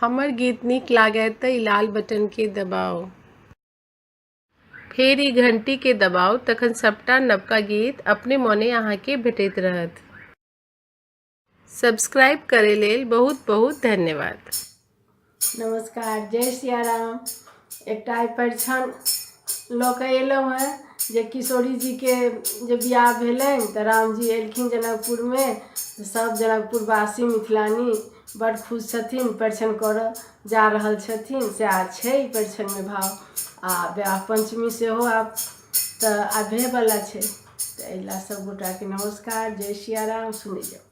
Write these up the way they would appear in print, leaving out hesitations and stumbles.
हमर गीत नीक लागय तऽ ई लाल बटन के दबाउ। फेर ई घंटी के दबाउ, तखन सबटा नवका गीत अपने मोने अहाँके भेटैत रहत। सब्सक्राइब करे लेल बहुत बहुत धन्यवाद। नमस्कार, जय सिया राम। एकटा परिछन लऽ कऽ एलहुँ हेँ जे किशोरी जीके जे बियाह भेलनि तऽ रामजी एलखिन जनकपुरमे। सब जनकपुरवासी मिथिलानी बड़ खुश छथिन, परिछन करऽ जा रहल छथिन। सएह छै ई परिछनमे भाव। आ विवाह पंचमी सेहो आब तऽ आबहेवला छै, तऽ एहि लए सभगोटाके नमस्कार, जय सिया राम। सुनि जाउ।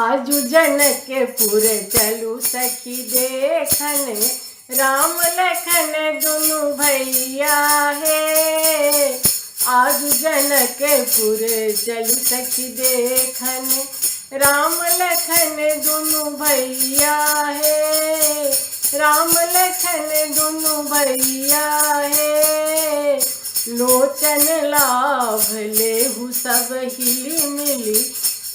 आजू जनकपुर चलू सखी देखन, राम लखन दुनू भैया हे। आजू जनकपुर चलू सखी देखन, राम लखन दुनू भैया हे। राम लखन दुनू भैया हे। लोचन लाभ लेहु सब हिली मिली,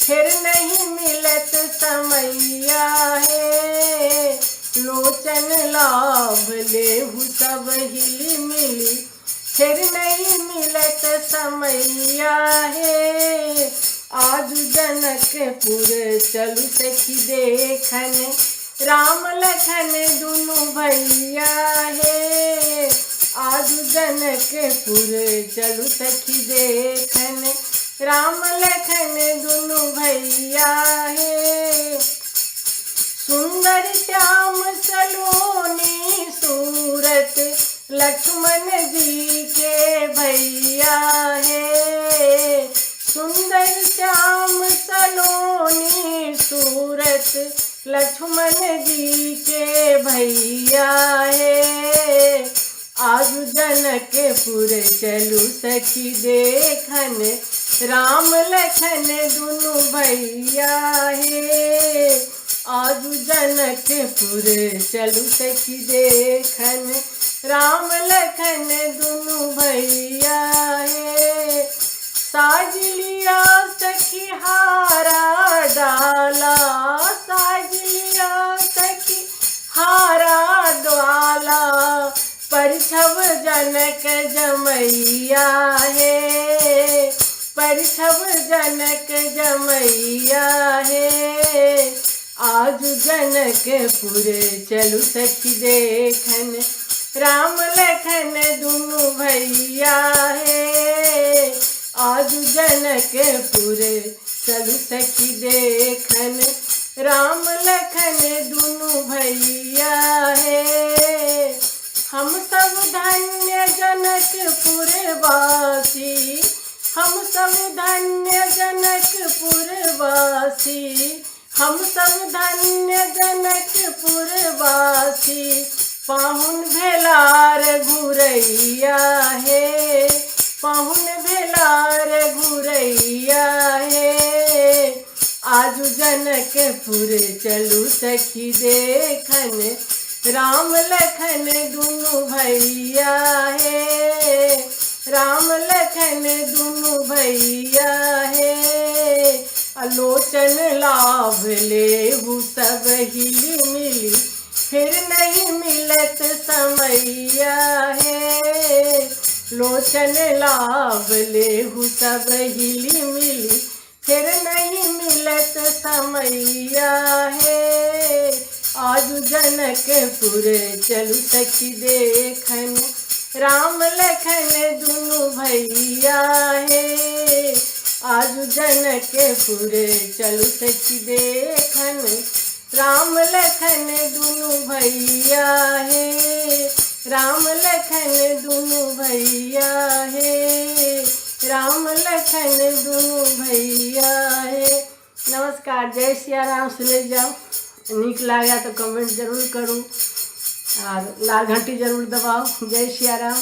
फिर नहीं मिलत समैया है। लोचन लाभ लेहु सब हिली मिली, फिर नहीं मिलत समैया है। आजू जनकपुर चलू सखी देखन, राम लखन दुनू भैया है। आजू जनकपुर चलू सखी देखन, राम लखन दुनू भैया हे। सुंदर श्याम सलोनी सूरत, लक्ष्मण जी के भैया हे। सुंदर श्याम सलोनी सूरत, लक्ष्मण जी के भैया हे। आजू जनकपुर चलू सखी देखन, राम लखन दुनू भैया हे। आजू जनकपुर चलू सखी देखन, राम लखन दुनू भैया हे। साज लिया सखी हारा डाला, साज लिया सखी हारा डाला, परिछव जनक जमैया हे। परिछव जनक जमैया हे। आजू जनकपुर चलू सखी देखन, राम लखन दुनू भैया हे। आजू जनकपुर चलू सखी देखन, राम लखन दुनू भैया हे। हम सब धन्य जनकपुर वासी, हम सब धन्य जनकपुर वासी, हम सब धन्य जनकपुर वासी। पाहुन भेलार घुरैया हे, पाहुन भेलार घुरैया हे। आजू जनकपुर चलू सखी देखन, राम लखन दुनू भैया हे। राम लखन दुनू भैया हे। लोचन लाभ लेहु सब हिली मिली, फिर नहीं मिलत समैया है। लोचन लाभ लेहु सब हिली मिली, फिर नहीं मिलत समैया है। आजू जनकपुर चलू सखी देखन, राम लखन दुनू भैया हे। आजू जनकपुर चलू सखी देखन, राम लखन दुनू भैया हे। राम लखन दुनू भैया हे। राम लखन दुनू भैया हे। नमस्कार, जय सिया राम। सुने जाओ, नीक लगा तो कमेंट जरूर करूँ और लाल घंटी जरूर दबाओ। जय सिया राम।